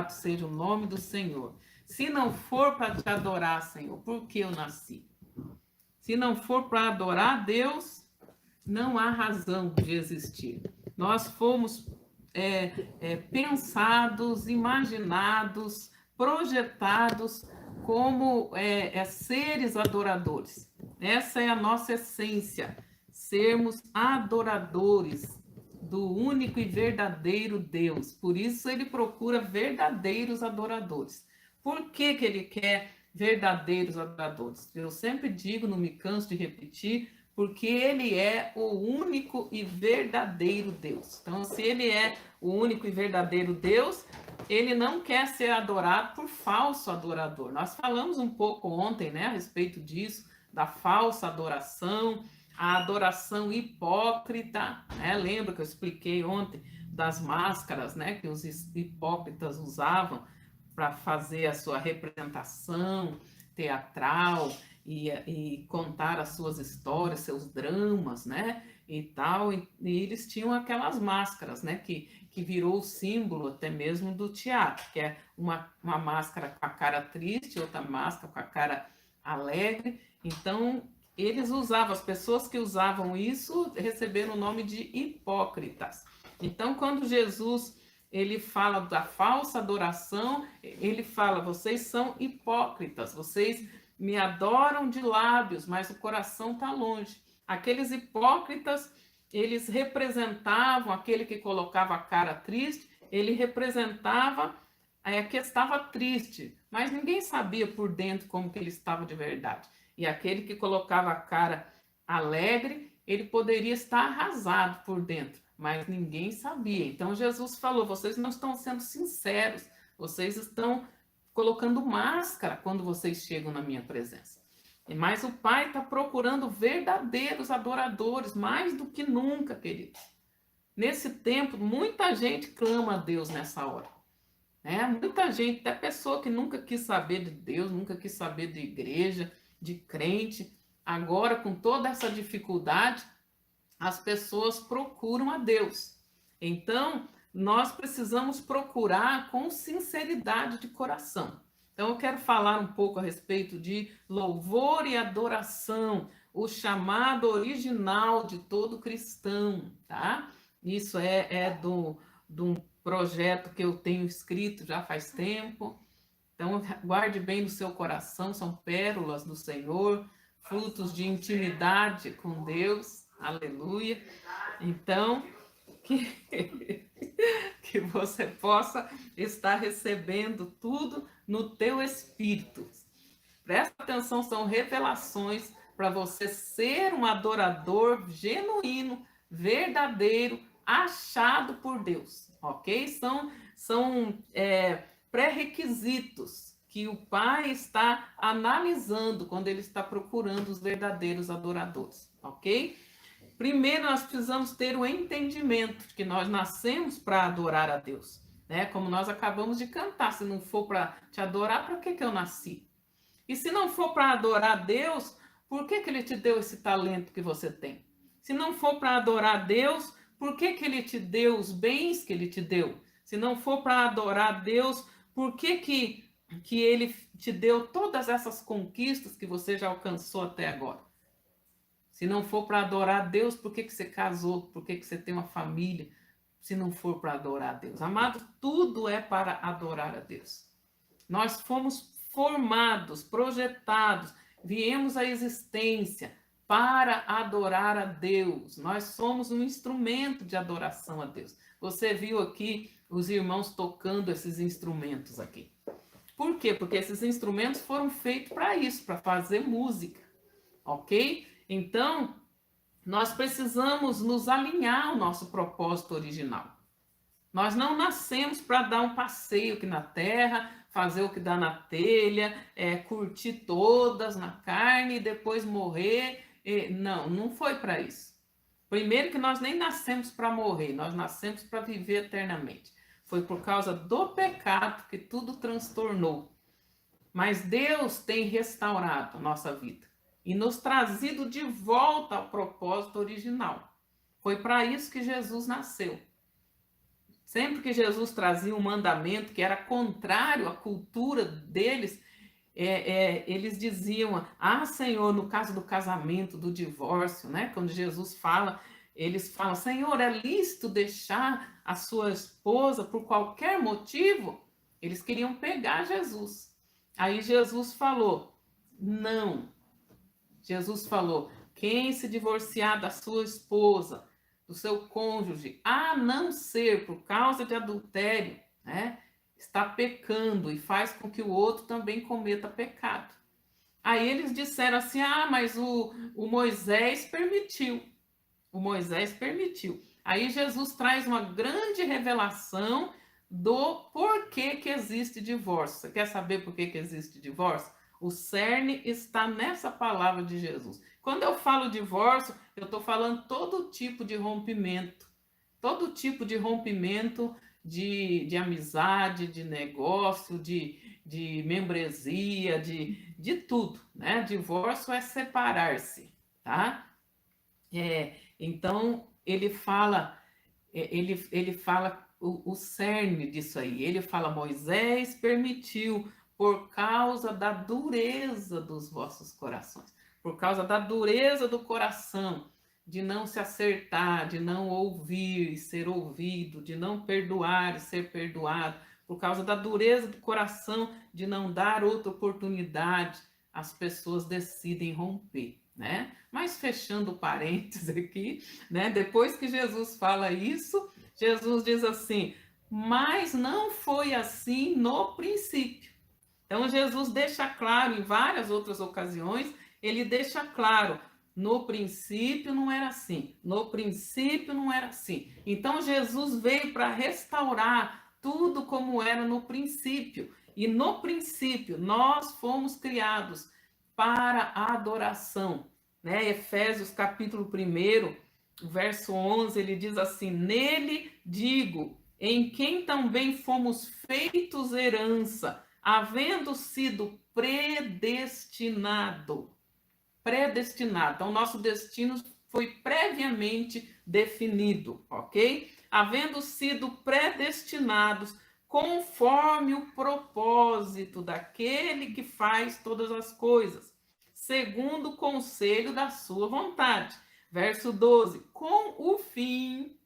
Louvado seja o nome do Senhor. Se não for para te adorar, Senhor, por que eu nasci? Se não for para adorar a Deus, não há razão de existir. Nós fomos pensados, imaginados, projetados como seres adoradores. Essa é a nossa essência, sermos adoradores do único e verdadeiro Deus. Por isso ele procura verdadeiros adoradores. Por que que ele quer verdadeiros adoradores? Eu sempre digo, não me canso de repetir, porque ele é o único e verdadeiro Deus. Então, se ele é o único e verdadeiro Deus, ele não quer ser adorado por falso adorador. Nós falamos um pouco ontem, né, a respeito disso, da falsa adoração, a adoração hipócrita, né? Lembra que eu expliquei ontem das máscaras, né, que os hipócritas usavam para fazer a sua representação teatral e contar as suas histórias, seus dramas, né, e tal, e eles tinham aquelas máscaras, né, que virou o símbolo até mesmo do teatro, que é uma máscara com a cara triste, outra máscara com a cara alegre. Então, eles usavam, as pessoas que usavam isso receberam o nome de hipócritas. Então, quando Jesus ele fala da falsa adoração, ele fala, vocês são hipócritas, vocês me adoram de lábios, mas o coração está longe. Aqueles hipócritas, eles representavam, aquele que colocava a cara triste, ele representava que estava triste, mas ninguém sabia por dentro como que ele estava de verdade. E aquele que colocava a cara alegre, ele poderia estar arrasado por dentro, mas ninguém sabia. Então Jesus falou, vocês não estão sendo sinceros, vocês estão colocando máscara quando vocês chegam na minha presença. Mas o Pai está procurando verdadeiros adoradores, mais do que nunca, queridos. Nesse tempo, muita gente clama a Deus nessa hora. Né? Muita gente, até pessoa que nunca quis saber de Deus, nunca quis saber de igreja, de crente, agora com toda essa dificuldade, as pessoas procuram a Deus. Então, nós precisamos procurar com sinceridade de coração. Então, eu quero falar um pouco a respeito de louvor e adoração, o chamado original de todo cristão, tá? Isso é de um projeto que eu tenho escrito já faz tempo. Então, guarde bem no seu coração, são pérolas do Senhor, frutos de intimidade com Deus, aleluia. Então, que você possa estar recebendo tudo no teu espírito. Presta atenção, são revelações para você ser um adorador genuíno, verdadeiro, achado por Deus, ok? São pré-requisitos que o Pai está analisando quando ele está procurando os verdadeiros adoradores, ok? Primeiro, nós precisamos ter o entendimento de que nós nascemos para adorar a Deus, né? Como nós acabamos de cantar, se não for para te adorar, para que eu nasci? E se não for para adorar a Deus, por que ele te deu esse talento que você tem? Se não for para adorar a Deus, por que ele te deu os bens que ele te deu? Se não for para adorar a Deus, por que ele te deu todas essas conquistas que você já alcançou até agora? Se não for para adorar a Deus, por que você casou? Por que você tem uma família? Se não for para adorar a Deus. Amado, tudo é para adorar a Deus. Nós fomos formados, projetados, viemos à existência para adorar a Deus. Nós somos um instrumento de adoração a Deus. Você viu aqui os irmãos tocando esses instrumentos aqui. Por quê? Porque esses instrumentos foram feitos para isso, para fazer música, ok? Então, nós precisamos nos alinhar ao nosso propósito original. Nós não nascemos para dar um passeio aqui na terra, fazer o que dá na telha, curtir todas na carne e depois morrer. Não foi para isso. Primeiro que nós nem nascemos para morrer, nós nascemos para viver eternamente. Foi por causa do pecado que tudo transtornou. Mas Deus tem restaurado a nossa vida e nos trazido de volta ao propósito original. Foi para isso que Jesus nasceu. Sempre que Jesus trazia um mandamento que era contrário à cultura deles, eles diziam, Senhor, no caso do casamento, do divórcio, né? Quando Jesus fala, eles falam, Senhor, é lícito deixar a sua esposa por qualquer motivo? Eles queriam pegar Jesus. Aí Jesus falou, não. Jesus falou, quem se divorciar da sua esposa, do seu cônjuge, a não ser por causa de adultério, né? Está pecando e faz com que o outro também cometa pecado. Aí eles disseram assim, mas o Moisés permitiu. O Moisés permitiu. Aí Jesus traz uma grande revelação do porquê que existe divórcio. Você quer saber por que existe divórcio? O cerne está nessa palavra de Jesus. Quando eu falo divórcio, eu estou falando todo tipo de rompimento. Todo tipo de rompimento de amizade, de negócio, de membresia, de tudo, né? Divórcio é separar-se, tá? Então, ele fala o cerne disso aí. Ele fala, Moisés permitiu por causa da dureza dos vossos corações, por causa da dureza do coração, de não se acertar, de não ouvir e ser ouvido, de não perdoar e ser perdoado, por causa da dureza do coração, de não dar outra oportunidade, as pessoas decidem romper, né? Mas fechando parênteses aqui, né? Depois que Jesus fala isso, Jesus diz assim, mas não foi assim no princípio. Então Jesus deixa claro em várias outras ocasiões, ele deixa claro, no princípio não era assim, no princípio não era assim. Então Jesus veio para restaurar tudo como era no princípio. E no princípio nós fomos criados para a adoração, né? Efésios capítulo 1, verso 11, ele diz assim, nele digo, em quem também fomos feitos herança, havendo sido predestinado. Predestinado. Então, nosso destino foi previamente definido, ok? Havendo sido predestinados conforme o propósito daquele que faz todas as coisas, segundo o conselho da sua vontade. Verso 12, com o fim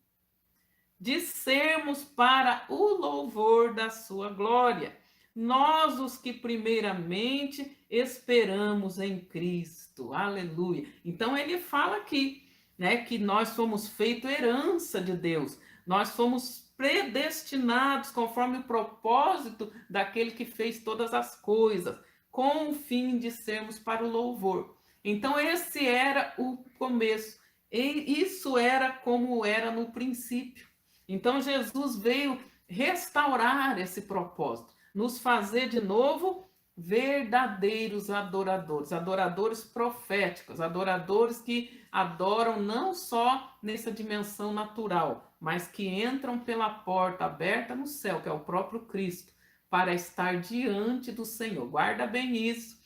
de sermos para o louvor da sua glória, nós os que primeiramente esperamos em Cristo. Aleluia. Então ele fala aqui, né, que nós somos feito herança de Deus. Nós fomos predestinados conforme o propósito daquele que fez todas as coisas, com o fim de sermos para o louvor. Então esse era o começo. E isso era como era no princípio. Então Jesus veio restaurar esse propósito, nos fazer de novo verdadeiros adoradores, adoradores proféticos, adoradores que adoram não só nessa dimensão natural, mas que entram pela porta aberta no céu, que é o próprio Cristo, para estar diante do Senhor. Guarda bem isso,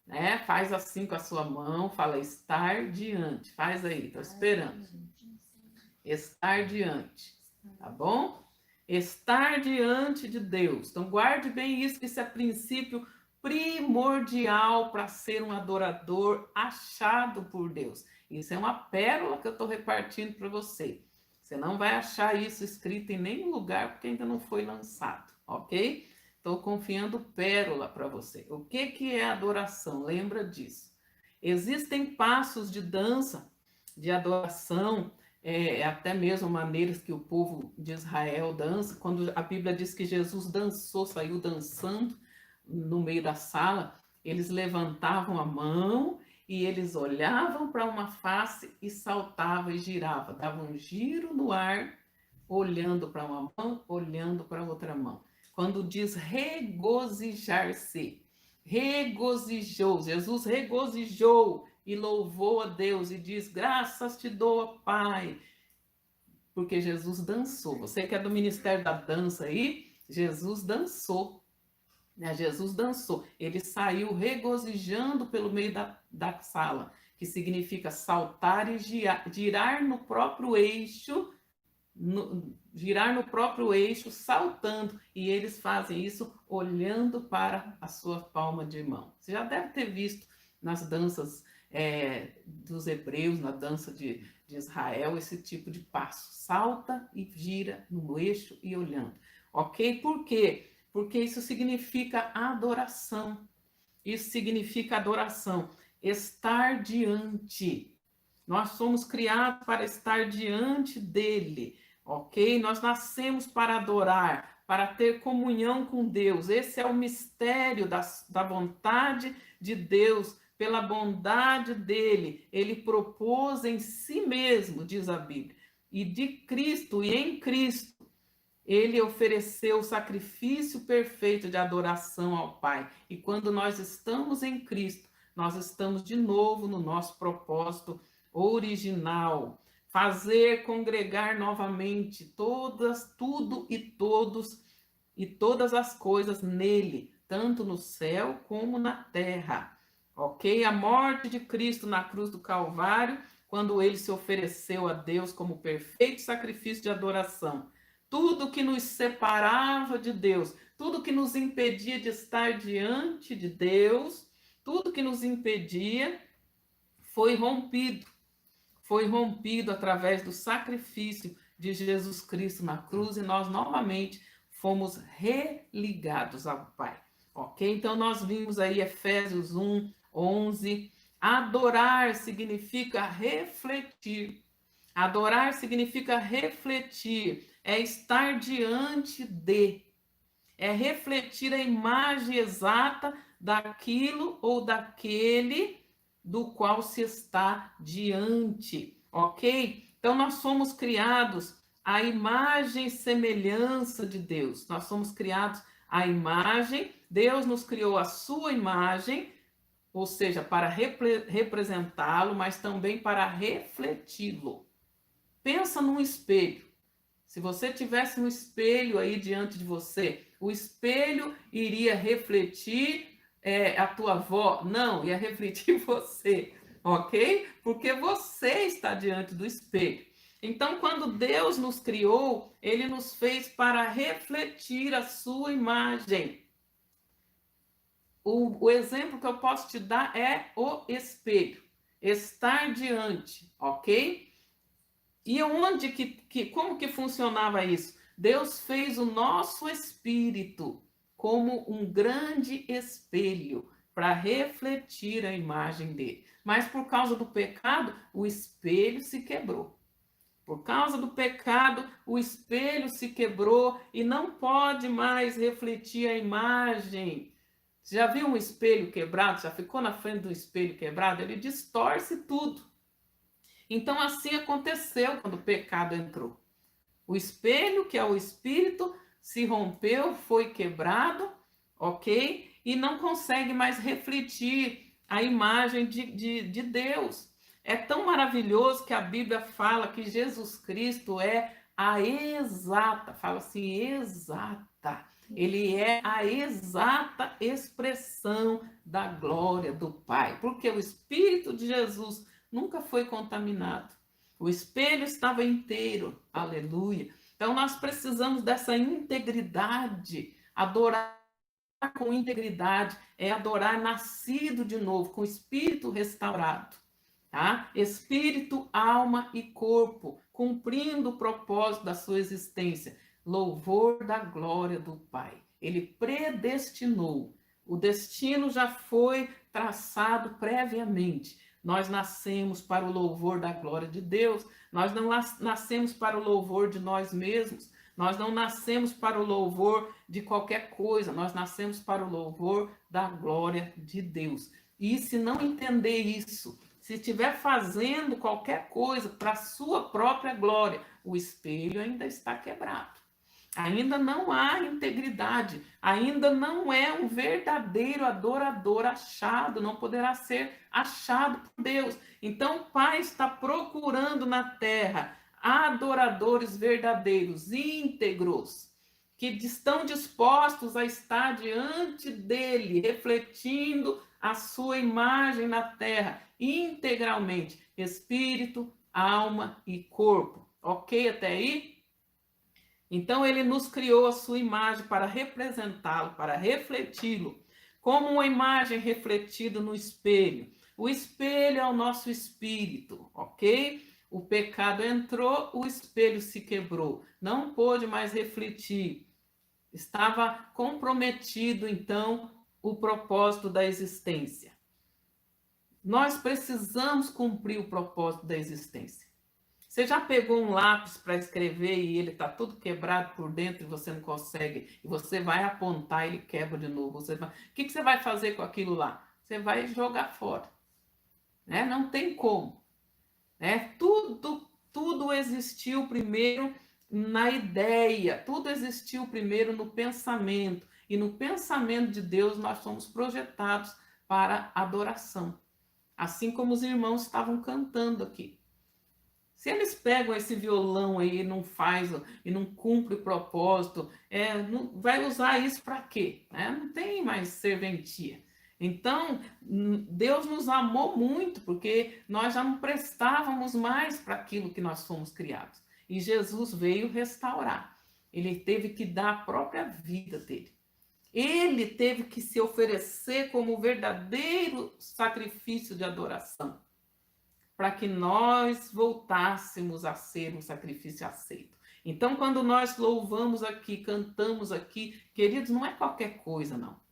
né? Faz assim com a sua mão, fala estar diante. Faz aí, estou esperando. Estar diante, tá bom? Estar diante de Deus. Então guarde bem isso, que isso é princípio primordial para ser um adorador achado por Deus. Isso é uma pérola que eu estou repartindo para você. Você não vai achar isso escrito em nenhum lugar porque ainda não foi lançado, ok? Estou confiando pérola para você. O que é adoração? Lembra disso. Existem passos de dança, de adoração, até mesmo maneiras que o povo de Israel dança. Quando a Bíblia diz que Jesus dançou, saiu dançando no meio da sala, eles levantavam a mão e eles olhavam para uma face e saltavam e giravam, davam um giro no ar, olhando para uma mão, olhando para outra mão. Quando diz regozijar-se, regozijou, Jesus regozijou e louvou a Deus e diz, graças te dou, Pai, porque Jesus dançou. Você que é do ministério da dança aí, Jesus dançou, né? Jesus dançou, ele saiu regozijando pelo meio da sala, que significa saltar e girar no próprio eixo girar no próprio eixo, saltando, e eles fazem isso olhando para a sua palma de mão. Você já deve ter visto nas danças dos hebreus, na dança de Israel, esse tipo de passo. Salta e gira no eixo e olhando. Ok? Por quê? Porque isso significa adoração. Isso significa adoração. Estar diante. Nós somos criados para estar diante dele, ok? Nós nascemos para adorar, para ter comunhão com Deus. Esse é o mistério da vontade de Deus, pela bondade dele. Ele propôs em si mesmo, diz a Bíblia, e de Cristo e em Cristo. Ele ofereceu o sacrifício perfeito de adoração ao Pai. E quando nós estamos em Cristo, nós estamos de novo no nosso propósito original. Fazer congregar novamente tudo e todos e todas as coisas nele, tanto no céu como na terra. Ok? A morte de Cristo na cruz do Calvário, quando ele se ofereceu a Deus como perfeito sacrifício de adoração. Tudo que nos separava de Deus, tudo que nos impedia de estar diante de Deus, tudo que nos impedia, foi rompido. Foi rompido através do sacrifício de Jesus Cristo na cruz e nós novamente fomos religados ao Pai. Ok? Então nós vimos aí Efésios 1, 11. Adorar significa refletir. Adorar significa refletir, é estar diante de, é refletir a imagem exata daquilo ou daquele do qual se está diante, ok? Então nós somos criados à imagem e semelhança de Deus. Nós somos criados à imagem, Deus nos criou a sua imagem, ou seja, para representá-lo, mas também para refleti-lo. Pensa num espelho. Se você tivesse um espelho aí diante de você, o espelho iria refletir a tua avó? Não, ia refletir você, ok? Porque você está diante do espelho. Então, quando Deus nos criou, ele nos fez para refletir a sua imagem. O exemplo que eu posso te dar é o espelho. Estar diante, ok? E onde como que funcionava isso? Deus fez o nosso espírito como um grande espelho para refletir a imagem dele. Mas por causa do pecado, o espelho se quebrou. Por causa do pecado, o espelho se quebrou e não pode mais refletir a imagem. Você já viu um espelho quebrado? Já ficou na frente do espelho quebrado? Ele distorce tudo. Então, assim aconteceu quando o pecado entrou. O espelho, que é o espírito, se rompeu, foi quebrado, ok? E não consegue mais refletir a imagem de Deus. É tão maravilhoso que a Bíblia fala que Jesus Cristo é a exata, fala assim, exata. Ele é a exata expressão da glória do Pai, porque o Espírito de Jesus nunca foi contaminado. O espelho estava inteiro, aleluia. Então nós precisamos dessa integridade, adorar com integridade, é adorar nascido de novo, com o espírito restaurado, tá? Espírito, alma e corpo, cumprindo o propósito da sua existência, louvor da glória do Pai. Ele predestinou, o destino já foi traçado previamente. Nós nascemos para o louvor da glória de Deus, nós não nascemos para o louvor de nós mesmos, nós não nascemos para o louvor de qualquer coisa, nós nascemos para o louvor da glória de Deus. E se não entender isso, se estiver fazendo qualquer coisa para a sua própria glória, o espelho ainda está quebrado. Ainda não há integridade, ainda não é um verdadeiro adorador achado, não poderá ser achado por Deus. Então, o Pai está procurando na terra adoradores verdadeiros, íntegros, que estão dispostos a estar diante dele, refletindo a sua imagem na terra, integralmente, espírito, alma e corpo. Ok até aí? Então, ele nos criou a sua imagem para representá-lo, para refleti-lo, como uma imagem refletida no espelho. O espelho é o nosso espírito, ok? O pecado entrou, o espelho se quebrou, não pôde mais refletir. Estava comprometido, então, o propósito da existência. Nós precisamos cumprir o propósito da existência. Você já pegou um lápis para escrever e ele está todo quebrado por dentro e você não consegue, e você vai apontar e ele quebra de novo. O que você vai fazer com aquilo lá? Você vai jogar fora. Né? Não tem como. Né? Tudo existiu primeiro na ideia, tudo existiu primeiro no pensamento. E no pensamento de Deus nós somos projetados para adoração. Assim como os irmãos estavam cantando aqui. Se eles pegam esse violão aí e não faz e não cumpre o propósito, vai usar isso para quê? Não tem mais serventia. Então, Deus nos amou muito, porque nós já não prestávamos mais para aquilo que nós fomos criados. E Jesus veio restaurar. Ele teve que dar a própria vida dele. Ele teve que se oferecer como verdadeiro sacrifício de adoração, para que nós voltássemos a ser um sacrifício aceito. Então, quando nós louvamos aqui, cantamos aqui, queridos, não é qualquer coisa, não.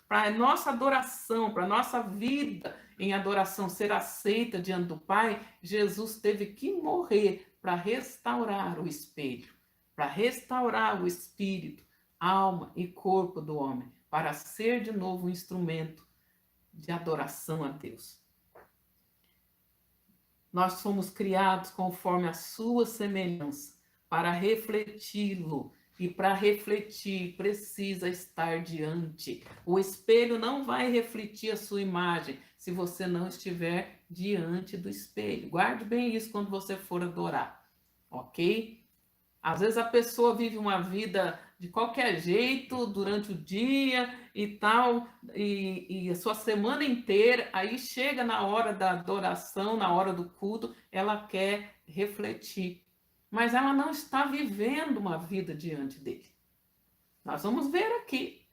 Para a nossa adoração, para a nossa vida em adoração ser aceita diante do Pai, Jesus teve que morrer para restaurar o espelho, para restaurar o espírito, alma e corpo do homem, para ser de novo um instrumento de adoração a Deus. Nós fomos criados conforme a sua semelhança, para refleti-lo. E para refletir, precisa estar diante. O espelho não vai refletir a sua imagem se você não estiver diante do espelho. Guarde bem isso quando você for adorar, ok? Às vezes a pessoa vive uma vida de qualquer jeito durante o dia e tal, e a sua semana inteira, aí chega na hora da adoração, na hora do culto, ela quer refletir, mas ela não está vivendo uma vida diante dele. Nós vamos ver aqui.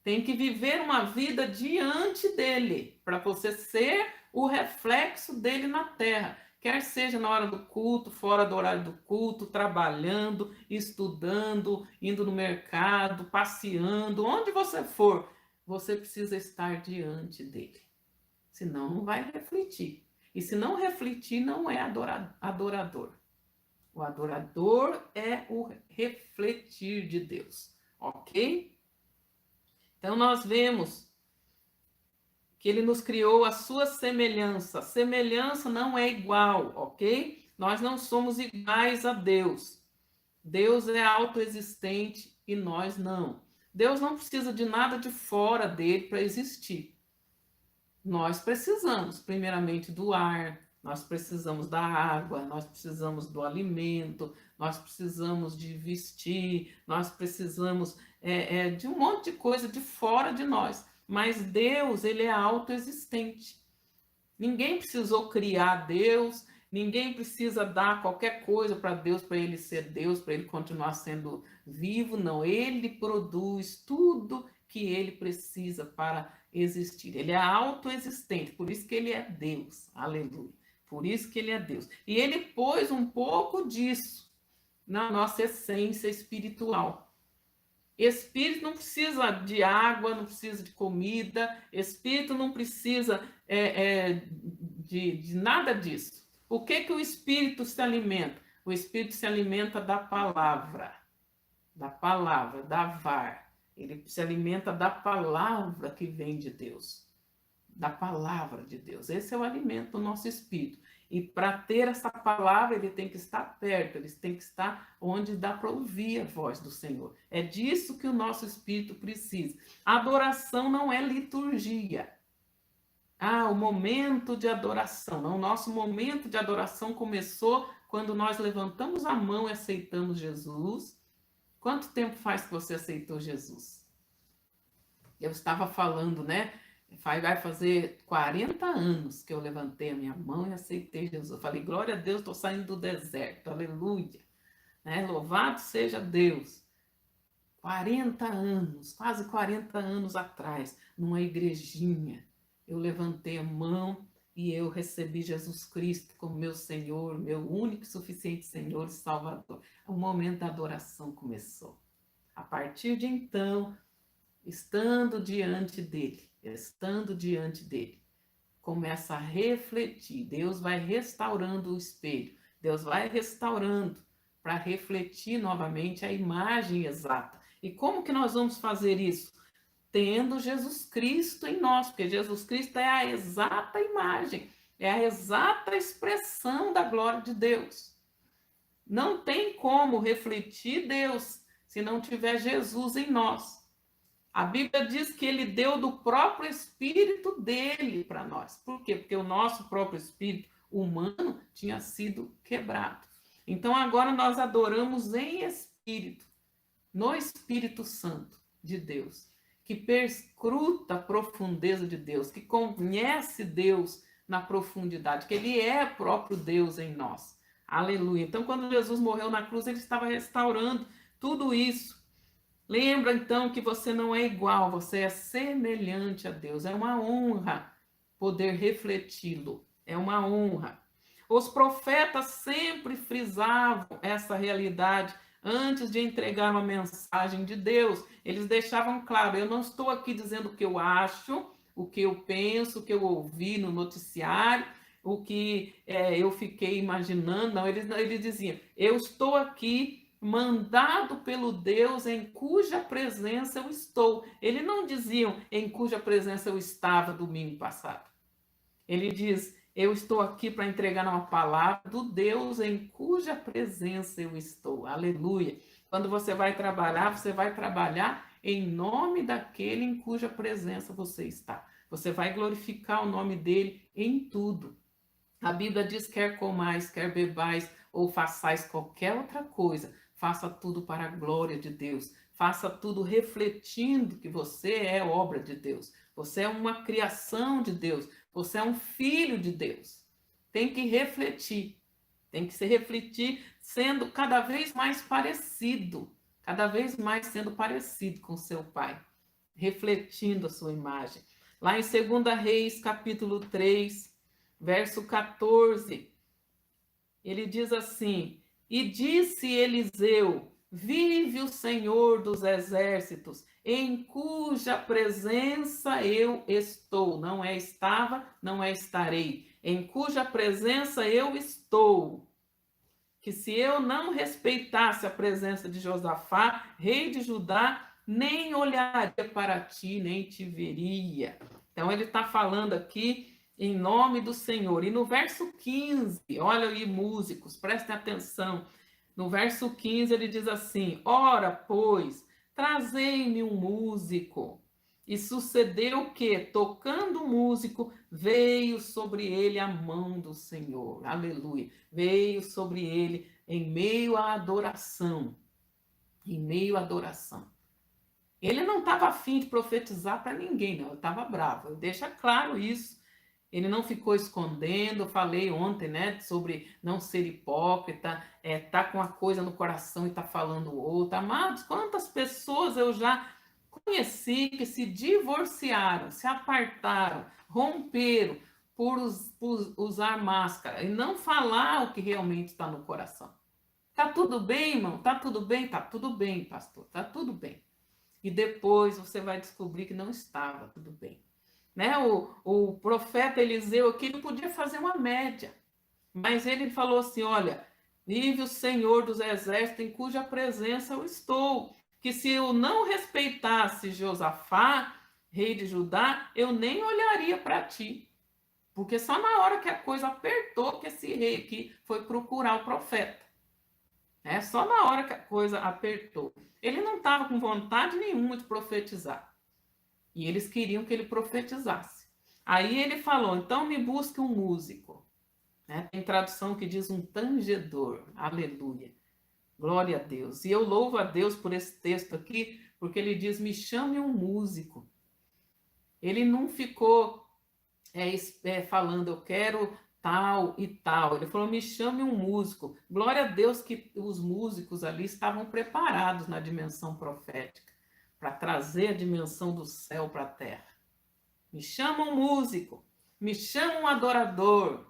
Tem que viver uma vida diante dele, para você ser o reflexo dele na terra. Quer seja na hora do culto, fora do horário do culto, trabalhando, estudando, indo no mercado, passeando, onde você for, você precisa estar diante dele. Senão não vai refletir. E se não refletir, não é adorador. O adorador é o refletir de Deus, ok? Então nós vemos que ele nos criou a sua semelhança. Semelhança não é igual, ok? Nós não somos iguais a Deus. Deus é autoexistente e nós não. Deus não precisa de nada de fora dele para existir. Nós precisamos, primeiramente, do ar, nós precisamos da água, nós precisamos do alimento, nós precisamos de vestir, nós precisamos de um monte de coisa de fora de nós. Mas Deus, ele é autoexistente. Ninguém precisou criar Deus, ninguém precisa dar qualquer coisa para Deus, para ele ser Deus, para ele continuar sendo vivo. Não, ele produz tudo que ele precisa para existir. Ele é autoexistente, por isso que ele é Deus. Aleluia. Por isso que ele é Deus. E ele pôs um pouco disso na nossa essência espiritual. Espírito não precisa de água, não precisa de comida, espírito não precisa de nada disso. O que o espírito se alimenta? O espírito se alimenta da palavra, da var. Ele se alimenta da palavra que vem de Deus, da palavra de Deus. Esse é o alimento do nosso espírito. E para ter essa palavra, ele tem que estar perto, ele tem que estar onde dá para ouvir a voz do Senhor. É disso que o nosso espírito precisa. A adoração não é liturgia. O momento de adoração. Não, o nosso momento de adoração começou quando nós levantamos a mão e aceitamos Jesus. Quanto tempo faz que você aceitou Jesus? Eu estava falando, né? Vai fazer 40 anos que eu levantei a minha mão e aceitei Jesus. Eu falei, glória a Deus, estou saindo do deserto, aleluia. né? Louvado seja Deus. 40 anos, quase 40 anos atrás, numa igrejinha, eu levantei a mão e eu recebi Jesus Cristo como meu Senhor, meu único e suficiente Senhor e Salvador. O momento da adoração começou. A partir de então, estando diante dele, começa a refletir. Deus vai restaurando o espelho, Deus vai restaurando para refletir novamente a imagem exata. E como que nós vamos fazer isso? Tendo Jesus Cristo em nós, porque Jesus Cristo é a exata imagem, é a exata expressão da glória de Deus. Não tem como refletir Deus se não tiver Jesus em nós. A Bíblia diz que ele deu do próprio espírito dele para nós. Por quê? Porque o nosso próprio espírito humano tinha sido quebrado. Então agora nós adoramos em espírito, no Espírito Santo de Deus, que perscruta a profundeza de Deus, que conhece Deus na profundidade, que ele é próprio Deus em nós. Aleluia. Então quando Jesus morreu na cruz, ele estava restaurando tudo isso. Lembra então que você não é igual, você é semelhante a Deus. É uma honra poder refleti-lo. É uma honra. Os profetas sempre frisavam essa realidade antes de entregar uma mensagem de Deus. Eles deixavam claro: eu não estou aqui dizendo o que eu acho, o que eu penso, o que eu ouvi no noticiário, o que eu fiquei imaginando. Não, eles diziam: eu estou aqui mandado pelo Deus em cuja presença eu estou. Eles não diziam em cuja presença eu estava domingo passado. Ele diz: eu estou aqui para entregar uma palavra do Deus em cuja presença eu estou. Aleluia. Quando você vai trabalhar em nome daquele em cuja presença você está. Você vai glorificar o nome dele em tudo. A Bíblia diz: quer comais, quer bebais ou façais qualquer outra coisa, faça tudo para a glória de Deus. Faça tudo refletindo que você é obra de Deus. Você é uma criação de Deus. Você é um filho de Deus. Tem que refletir. Tem que se refletir sendo cada vez mais parecido. Cada vez mais sendo parecido com seu Pai. Refletindo a sua imagem. Lá em 2 Reis, capítulo 3, verso 14, ele diz assim: e disse Eliseu: vive o Senhor dos exércitos, em cuja presença eu estou. Não é estava, não é estarei. Em cuja presença eu estou. Que se eu não respeitasse a presença de Josafá, rei de Judá, nem olharia para ti, nem te veria. Então ele está falando aqui em nome do Senhor. E no verso 15, olha aí, músicos, prestem atenção. No verso 15 ele diz assim: ora, pois, trazei-me um músico. E sucedeu que, tocando o músico, veio sobre ele a mão do Senhor. Aleluia. Veio sobre ele em meio à adoração. Em meio à adoração. Ele não estava afim de profetizar para ninguém, não. Ele estava bravo. Deixa claro isso. Ele não ficou escondendo. Eu falei ontem, né, sobre não ser hipócrita, tá com uma coisa no coração e tá falando outra. Amados, quantas pessoas eu já conheci que se divorciaram, se apartaram, romperam por usar máscara e não falar o que realmente está no coração. Tá tudo bem, irmão? Tá tudo bem? Tá tudo bem, pastor. Tá tudo bem. E depois você vai descobrir que não estava tudo bem. Né? O profeta Eliseu aqui não podia fazer uma média, mas ele falou assim: olha, vive o Senhor dos exércitos em cuja presença eu estou, que se eu não respeitasse Josafá, rei de Judá, eu nem olharia para ti, porque só na hora que a coisa apertou que esse rei aqui foi procurar o profeta. Só na hora que a coisa apertou. Ele não estava com vontade nenhuma de profetizar. E eles queriam que ele profetizasse. Aí ele falou: então me busque um músico. Tem tradução que diz um tangedor. Aleluia. Glória a Deus. E eu louvo a Deus por esse texto aqui, porque ele diz: me chame um músico. Ele não ficou falando: eu quero tal e tal. Ele falou, me chame um músico. Glória a Deus que os músicos ali estavam preparados na dimensão profética para trazer a dimensão do céu para a terra. Me chama um músico, me chama um adorador,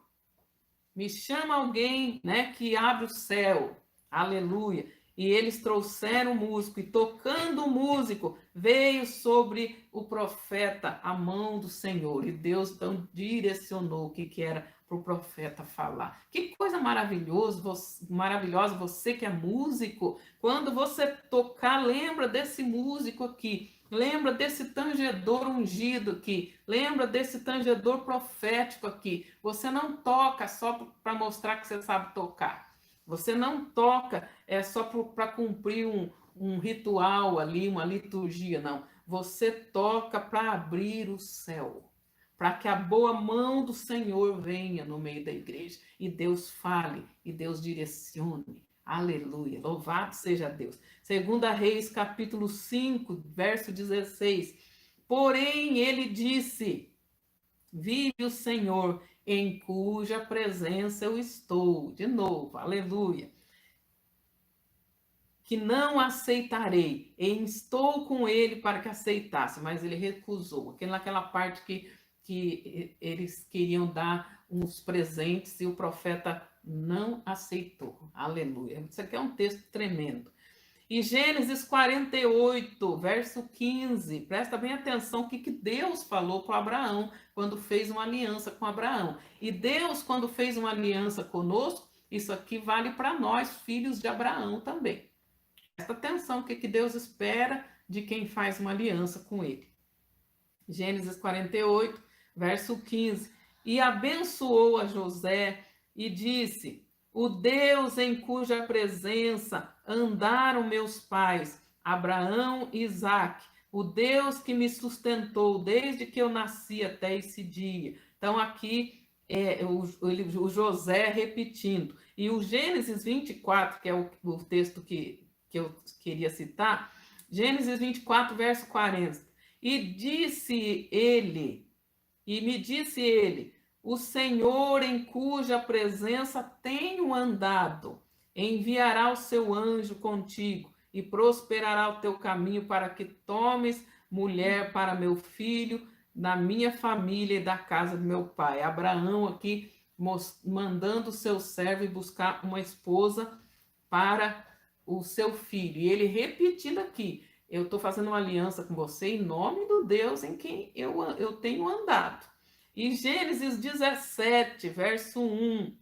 me chama alguém, né, que abre o céu. Aleluia. E eles trouxeram o músico, e tocando o músico, veio sobre o profeta a mão do Senhor. E Deus então direcionou o que era para o profeta falar. Que coisa maravilhosa você que é músico. Quando você tocar, lembra desse músico aqui. Lembra desse tangedor ungido aqui. Lembra desse tangedor profético aqui. Você não toca só para mostrar que você sabe tocar. Você não toca só para cumprir um ritual ali, uma liturgia, não. Você toca para abrir o céu, para que a boa mão do Senhor venha no meio da igreja e Deus fale e Deus direcione. Aleluia, louvado seja Deus. 2 Reis, capítulo 5, verso 16. Porém, ele disse, vive o Senhor, em cuja presença eu estou. De novo, aleluia. Que não aceitarei, e estou com ele para que aceitasse, mas ele recusou. Naquela parte que eles queriam dar uns presentes e o profeta não aceitou. Aleluia. Isso aqui é um texto tremendo. E Gênesis 48, verso 15, presta bem atenção o que Deus falou com Abraão quando fez uma aliança com Abraão. E Deus, quando fez uma aliança conosco, isso aqui vale para nós, filhos de Abraão também. Presta atenção o que Deus espera de quem faz uma aliança com ele. Gênesis 48, verso 15. E abençoou a José e disse, o Deus em cuja presença andaram meus pais, Abraão e Isaque, o Deus que me sustentou desde que eu nasci até esse dia. Então aqui o José repetindo. E o Gênesis 24, que é o texto que eu queria citar, Gênesis 24, verso 40. E me disse ele, o Senhor em cuja presença tenho andado, enviará o seu anjo contigo e prosperará o teu caminho para que tomes mulher para meu filho, da minha família e da casa do meu pai. Abraão aqui mandando o seu servo ir buscar uma esposa para o seu filho. E ele repetindo aqui, eu estou fazendo uma aliança com você em nome do Deus em quem eu tenho andado. E Gênesis 17, verso 1,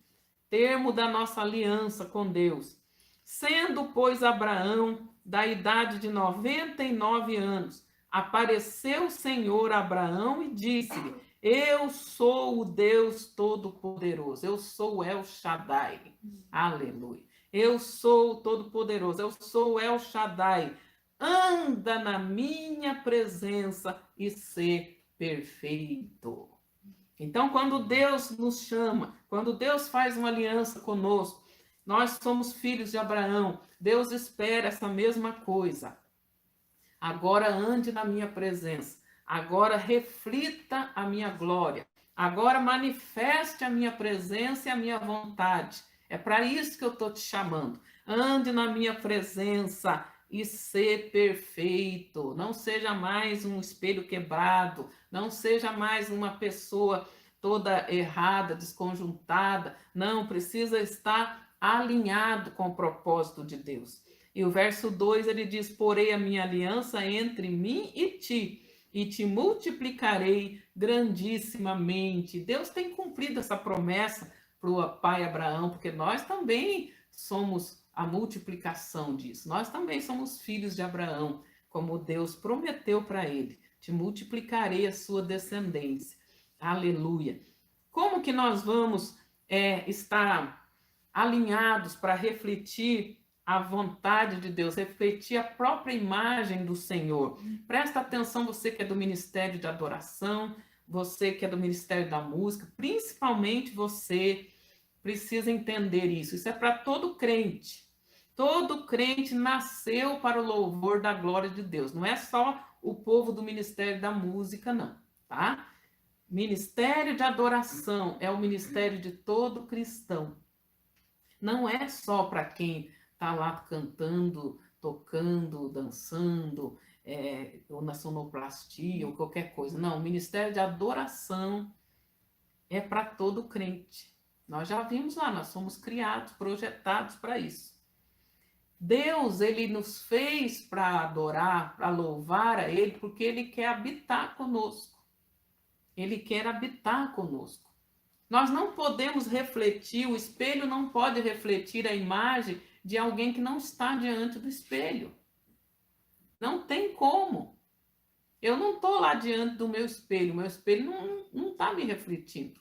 termo da nossa aliança com Deus. Sendo, pois, Abraão da idade de 99 anos, apareceu o Senhor a Abraão e disse-lhe, eu sou o Deus Todo-Poderoso, eu sou o El Shaddai. Aleluia. Eu sou o Todo-Poderoso, eu sou o El Shaddai. Anda na minha presença e ser perfeito. Então, quando Deus nos chama, quando Deus faz uma aliança conosco, nós somos filhos de Abraão, Deus espera essa mesma coisa. Agora ande na minha presença, agora reflita a minha glória, agora manifeste a minha presença e a minha vontade. É para isso que eu estou te chamando. Ande na minha presença e ser perfeito. Não seja mais um espelho quebrado, não seja mais uma pessoa toda errada, desconjuntada. Não, precisa estar alinhado com o propósito de Deus. E o verso 2 ele diz, porei a minha aliança entre mim e te multiplicarei grandissimamente. Deus tem cumprido essa promessa para o pai Abraão, porque nós também somos a multiplicação disso. Nós também somos filhos de Abraão, como Deus prometeu para ele. Te multiplicarei a sua descendência. Aleluia. Como que nós vamos estar alinhados para refletir a vontade de Deus, refletir a própria imagem do Senhor? Presta atenção, você que é do Ministério de Adoração, você que é do Ministério da Música, principalmente você precisa entender isso. Isso é para todo crente. Todo crente nasceu para o louvor da glória de Deus. Não é só o povo do Ministério da Música, não, tá? Ministério de adoração é o ministério de todo cristão. Não é só para quem está lá cantando, tocando, dançando, ou na sonoplastia, ou qualquer coisa. Não, o ministério de adoração é para todo crente. Nós já vimos lá, nós somos criados, projetados para isso. Deus, ele nos fez para adorar, para louvar a ele, porque ele quer habitar conosco. Ele quer habitar conosco. Nós não podemos refletir, o espelho não pode refletir a imagem de alguém que não está diante do espelho. Não tem como. Eu não estou lá diante do meu espelho não está me refletindo.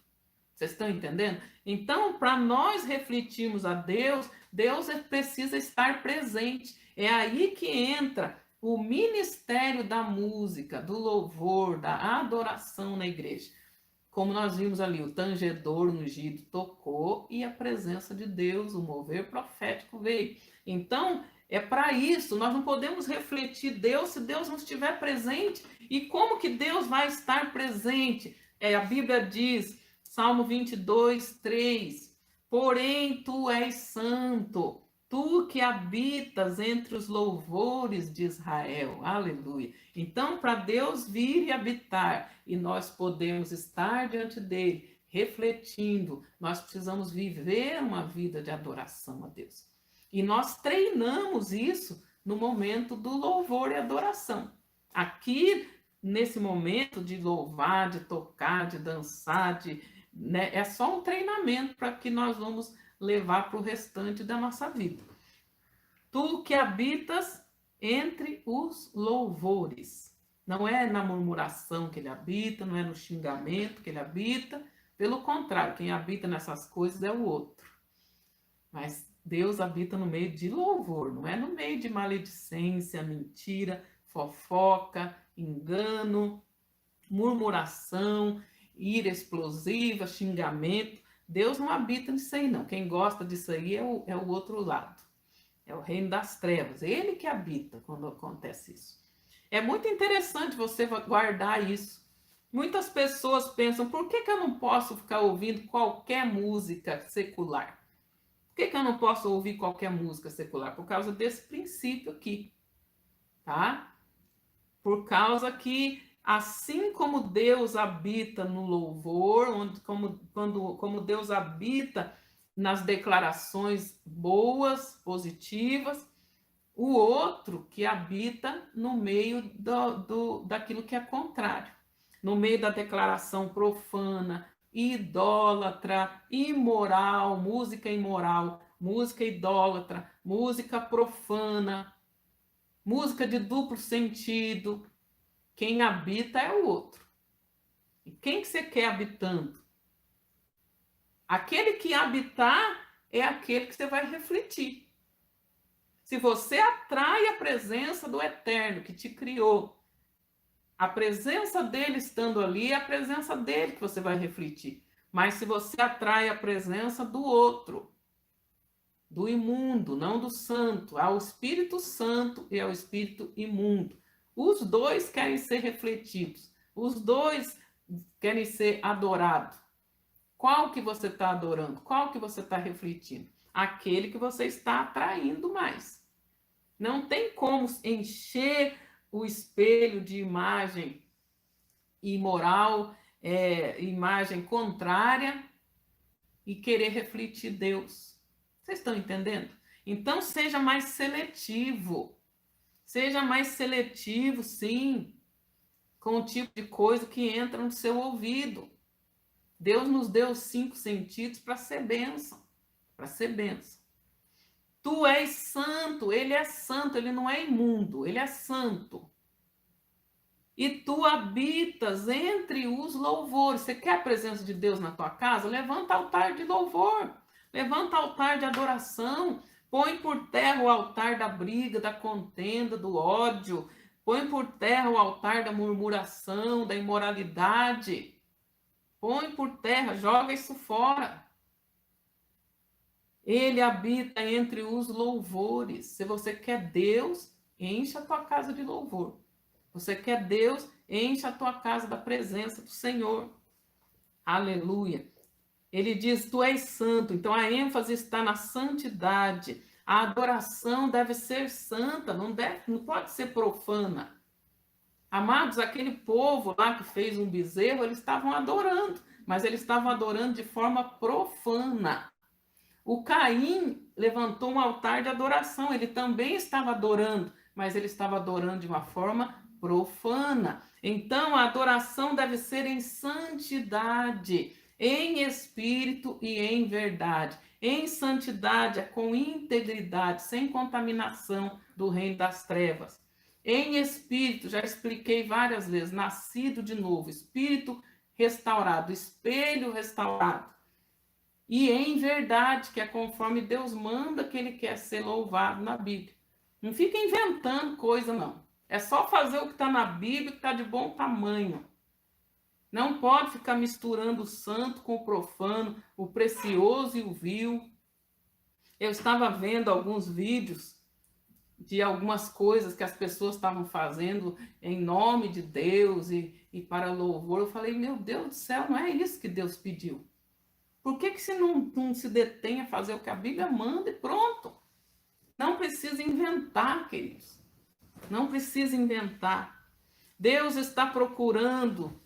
Vocês estão entendendo? Então, para nós refletirmos a Deus, Deus precisa estar presente. É aí que entra o ministério da música, do louvor, da adoração na igreja. Como nós vimos ali, o tangedor ungido tocou e a presença de Deus, o mover profético veio. Então, é para isso, nós não podemos refletir Deus se Deus não estiver presente. E como que Deus vai estar presente? A Bíblia diz, Salmo 22, 3, porém tu és santo, tu que habitas entre os louvores de Israel. Aleluia. Então, para Deus vir e habitar e nós podemos estar diante dele, refletindo, nós precisamos viver uma vida de adoração a Deus. E nós treinamos isso no momento do louvor e adoração. Aqui, nesse momento de louvar, de tocar, de dançar, é só um treinamento para que nós vamos levar para o restante da nossa vida. Tu que habitas entre os louvores. Não é na murmuração que ele habita, não é no xingamento que ele habita. Pelo contrário, quem habita nessas coisas é o outro. Mas Deus habita no meio de louvor, não é no meio de maledicência, mentira, fofoca, engano, murmuração, ira explosiva, xingamento. Deus não habita nisso aí, não. Quem gosta disso aí é o outro lado. É o reino das trevas. É ele que habita quando acontece isso. É muito interessante você guardar isso. Muitas pessoas pensam, por que eu não posso ficar ouvindo qualquer música secular? Por que eu não posso ouvir qualquer música secular? Por causa desse princípio aqui, tá? Por causa que, assim como Deus habita no louvor, como Deus habita nas declarações boas, positivas, o outro que habita no meio daquilo que é contrário, no meio da declaração profana, idólatra, imoral, música idólatra, música profana, música de duplo sentido. Quem habita é o outro. E quem que você quer habitando? Aquele que habitar é aquele que você vai refletir. Se você atrai a presença do Eterno que te criou, a presença dele estando ali é a presença dele que você vai refletir. Mas se você atrai a presença do outro, do imundo, não do santo, há o Espírito Santo e há o Espírito imundo. Os dois querem ser refletidos, os dois querem ser adorados. Qual que você está adorando? Qual que você está refletindo? Aquele que você está atraindo mais. Não tem como encher o espelho de imagem imoral, imagem contrária e querer refletir Deus. Vocês estão entendendo? Então seja mais seletivo. Seja mais seletivo, sim, com o tipo de coisa que entra no seu ouvido. Deus nos deu os 5 sentidos para ser bênção. Para ser bênção. Tu és santo, ele é santo, ele não é imundo, ele é santo. E tu habitas entre os louvores. Você quer a presença de Deus na tua casa? Levanta altar de louvor, levanta altar de adoração, põe por terra o altar da briga, da contenda, do ódio, põe por terra o altar da murmuração, da imoralidade. Põe por terra, joga isso fora. Ele habita entre os louvores. Se você quer Deus, encha a tua casa de louvor. Você quer Deus, encha a tua casa da presença do Senhor. Aleluia. Ele diz: Tu és santo. Então a ênfase está na santidade. A adoração deve ser santa, não pode ser profana. Amados, aquele povo lá que fez um bezerro, eles estavam adorando, mas eles estavam adorando de forma profana. O Caim levantou um altar de adoração, ele também estava adorando, mas ele estava adorando de uma forma profana. Então, a adoração deve ser em santidade, em espírito e em verdade. Em santidade, é com integridade, sem contaminação do reino das trevas. Em espírito, já expliquei várias vezes, nascido de novo, espírito restaurado, espelho restaurado. E em verdade, que é conforme Deus manda que ele quer ser louvado na Bíblia. Não fica inventando coisa, não. É só fazer o que está na Bíblia, que está de bom tamanho. Não pode ficar misturando o santo com o profano, o precioso e o vil. Eu estava vendo alguns vídeos de algumas coisas que as pessoas estavam fazendo em nome de Deus e para louvor. Eu falei, meu Deus do céu, não é isso que Deus pediu. Por que você não se detém a fazer o que a Bíblia manda e pronto? Não precisa inventar, queridos. Não precisa inventar. Deus está procurando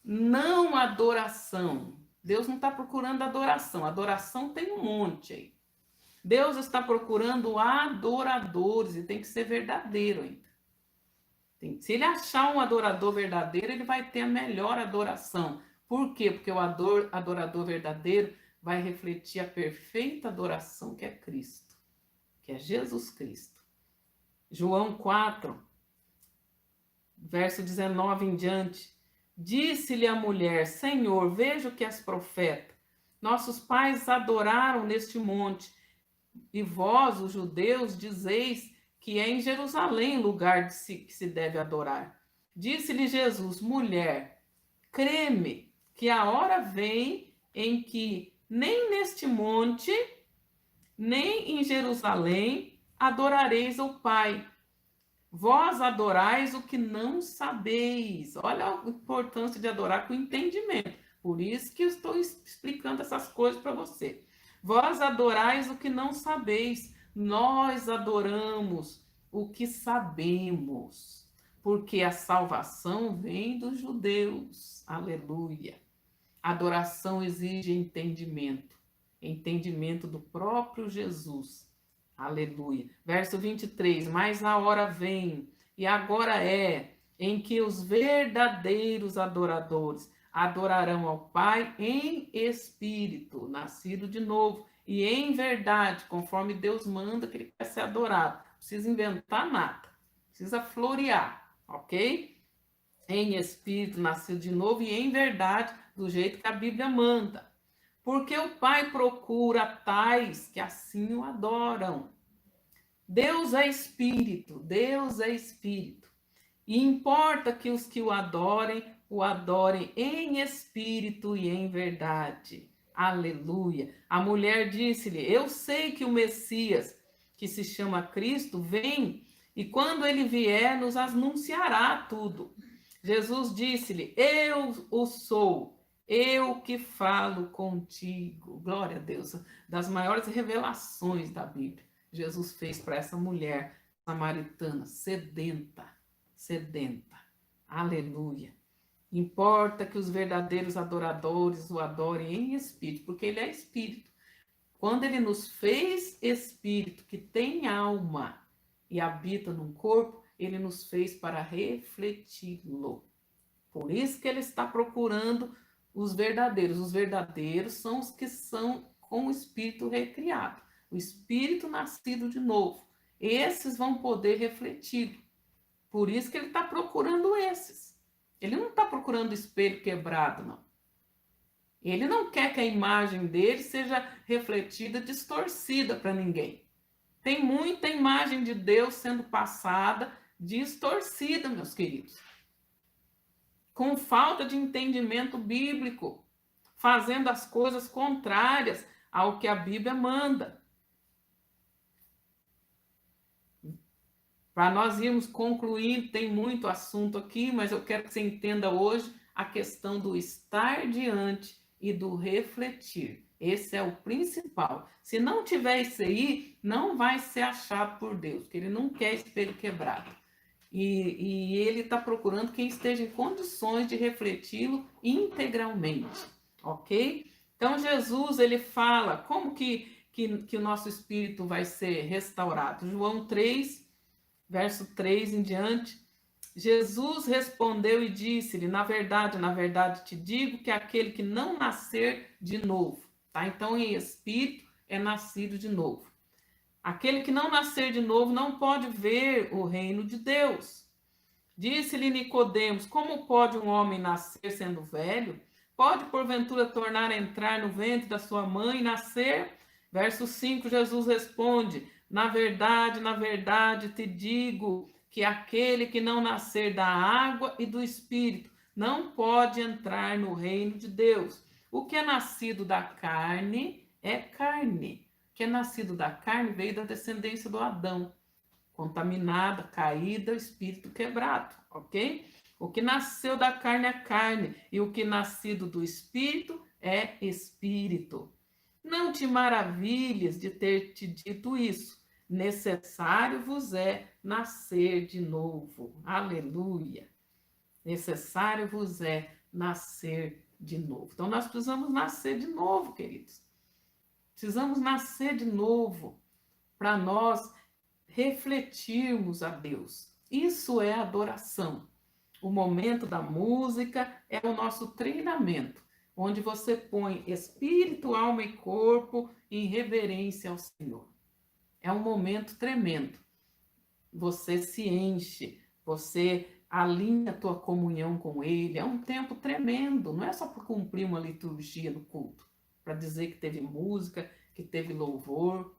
não adoração. Deus não está procurando adoração. Adoração tem um monte aí. Deus está procurando adoradores e tem que ser verdadeiro ainda. Se ele achar um adorador verdadeiro, ele vai ter a melhor adoração. Por quê? Porque o adorador verdadeiro vai refletir a perfeita adoração que é Cristo, que é Jesus Cristo. João 4, verso 19 em diante. Disse-lhe a mulher: Senhor, vejo que és profeta. Nossos pais adoraram neste monte, e vós, os judeus, dizeis que é em Jerusalém lugar que se deve adorar. Disse-lhe Jesus: Mulher, crê-me que a hora vem em que nem neste monte, nem em Jerusalém adorareis o Pai. Vós adorais o que não sabeis. Olha a importância de adorar com entendimento. Por isso que eu estou explicando essas coisas para você. Vós adorais o que não sabeis. Nós adoramos o que sabemos. Porque a salvação vem dos judeus. Aleluia. Adoração exige entendimento. Entendimento do próprio Jesus. Aleluia. Verso 23. Mas a hora vem, e agora é, em que os verdadeiros adoradores adorarão ao Pai em espírito, nascido de novo, e em verdade, conforme Deus manda que ele quer ser adorado. Não precisa inventar nada. Precisa florear, ok? Em espírito, nascido de novo, e em verdade, do jeito que a Bíblia manda. Porque o Pai procura tais que assim o adoram. Deus é espírito, Deus é espírito. E importa que os que o adorem em espírito e em verdade. Aleluia. A mulher disse-lhe: Eu sei que o Messias, que se chama Cristo, vem, e quando ele vier, nos anunciará tudo. Jesus disse-lhe: Eu o sou. Eu que falo contigo. Glória a Deus. Das maiores revelações da Bíblia, Jesus fez para essa mulher samaritana, sedenta. Aleluia. Importa que os verdadeiros adoradores o adorem em espírito, porque ele é espírito. Quando ele nos fez espírito, que tem alma e habita num corpo, ele nos fez para refleti-lo. Por isso que ele está procurando os verdadeiros. Os verdadeiros são os que são com o espírito recriado, o espírito nascido de novo. Esses vão poder refletir. Por isso que ele está procurando esses. Ele não está procurando espelho quebrado, não. Ele não quer que a imagem dele seja refletida, distorcida para ninguém. Tem muita imagem de Deus sendo passada, distorcida, meus queridos. Com falta de entendimento bíblico, fazendo as coisas contrárias ao que a Bíblia manda. Para nós irmos concluindo, tem muito assunto aqui, mas eu quero que você entenda hoje a questão do estar diante e do refletir. Esse é o principal. Se não tiver isso aí, não vai ser achado por Deus, porque ele não quer espelho quebrado. E ele está procurando quem esteja em condições de refleti-lo integralmente, ok? Então, Jesus, ele fala como que o nosso espírito vai ser restaurado. João 3, verso 3 em diante. Jesus respondeu e disse-lhe: na verdade te digo que aquele que não nascer de novo, tá? Então, em espírito é nascido de novo. Aquele que não nascer de novo não pode ver o reino de Deus. Disse-lhe Nicodemos: como pode um homem nascer sendo velho? Pode, porventura, tornar a entrar no ventre da sua mãe e nascer? Verso 5, Jesus responde: na verdade te digo que aquele que não nascer da água e do Espírito não pode entrar no reino de Deus. O que é nascido da carne é carne. O que é nascido da carne veio da descendência do Adão, contaminada, caída, espírito quebrado, ok? O que nasceu da carne é carne, e o que nascido do espírito é espírito. Não te maravilhes de ter te dito isso. Necessário vos é nascer de novo. Aleluia. Necessário vos é nascer de novo. Então, nós precisamos nascer de novo, queridos. Precisamos nascer de novo para nós refletirmos a Deus. Isso é adoração. O momento da música é o nosso treinamento, onde você põe espírito, alma e corpo em reverência ao Senhor. É um momento tremendo. Você se enche, você alinha a tua comunhão com Ele. É um tempo tremendo. Não é só para cumprir uma liturgia do culto, para dizer que teve música, que teve louvor.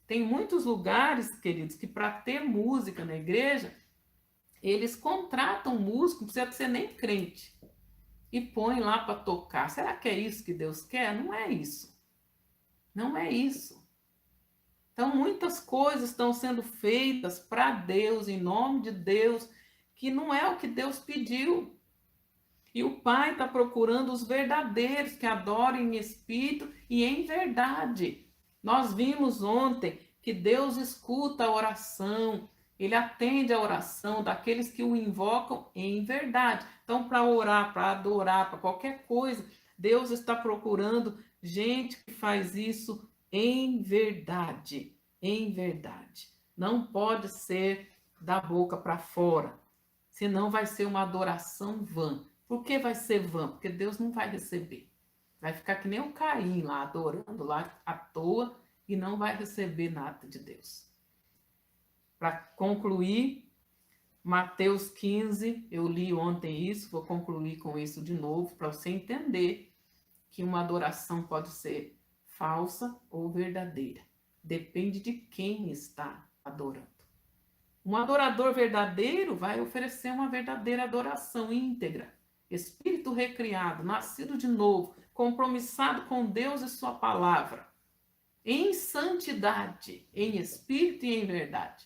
Tem muitos lugares, queridos, que para ter música na igreja, eles contratam músico, não precisa ser nem crente, e põe lá para tocar. Será que é isso que Deus quer? Não é isso. Não é isso. Então, muitas coisas estão sendo feitas para Deus, em nome de Deus, que não é o que Deus pediu. E o Pai está procurando os verdadeiros, que adorem em espírito e em verdade. Nós vimos ontem que Deus escuta a oração, Ele atende a oração daqueles que o invocam em verdade. Então, para orar, para adorar, para qualquer coisa, Deus está procurando gente que faz isso em verdade. Em verdade. Não pode ser da boca para fora, senão vai ser uma adoração vã. Por que vai ser vã? Porque Deus não vai receber. Vai ficar que nem o Caim lá, adorando lá à toa, e não vai receber nada de Deus. Para concluir, Mateus 15, eu li ontem isso, vou concluir com isso de novo, para você entender que uma adoração pode ser falsa ou verdadeira. Depende de quem está adorando. Um adorador verdadeiro vai oferecer uma verdadeira adoração íntegra. Espírito recriado, nascido de novo, compromissado com Deus e sua palavra, em santidade, em espírito e em verdade.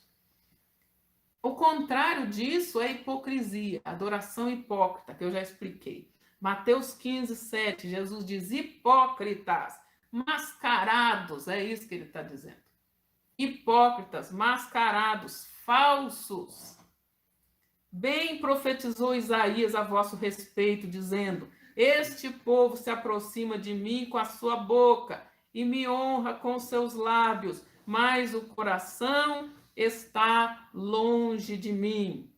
O contrário disso é hipocrisia, adoração hipócrita, que eu já expliquei. Mateus 15, 7, Jesus diz: hipócritas, mascarados, é isso que ele está dizendo. Hipócritas, mascarados, falsos. Bem profetizou Isaías a vosso respeito, dizendo: este povo se aproxima de mim com a sua boca e me honra com seus lábios, mas o coração está longe de mim.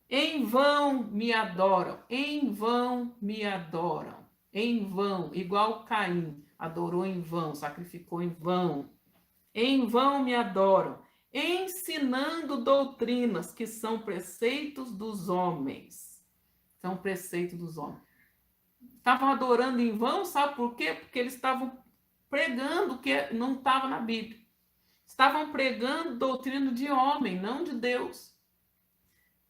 Em vão me adoram, em vão me adoram, em vão, igual Caim, adorou em vão, sacrificou em vão. Em vão me adoram, ensinando doutrinas que são preceitos dos homens. São preceitos dos homens. Estavam adorando em vão, sabe por quê? Porque eles estavam pregando o que não estava na Bíblia. Estavam pregando doutrina de homem, não de Deus.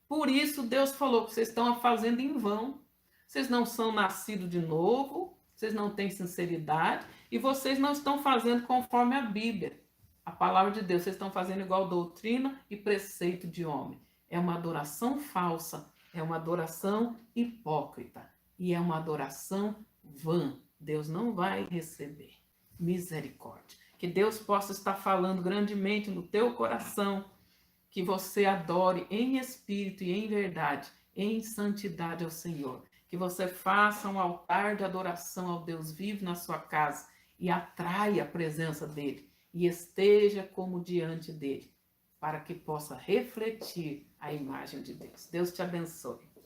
Por isso Deus falou que vocês estão fazendo em vão. Vocês não são nascidos de novo, vocês não têm sinceridade e vocês não estão fazendo conforme a Bíblia. A palavra de Deus, vocês estão fazendo igual doutrina e preceito de homem. É uma adoração falsa, É uma adoração hipócrita e é uma adoração vã. Deus não vai receber. Misericórdia. Que Deus possa estar falando grandemente no teu coração, que você adore em espírito e em verdade, em santidade ao Senhor. Que você faça um altar de adoração ao Deus vivo na sua casa e atraia a presença dele e esteja como diante dele, para que possa refletir a imagem de Deus. Deus te abençoe.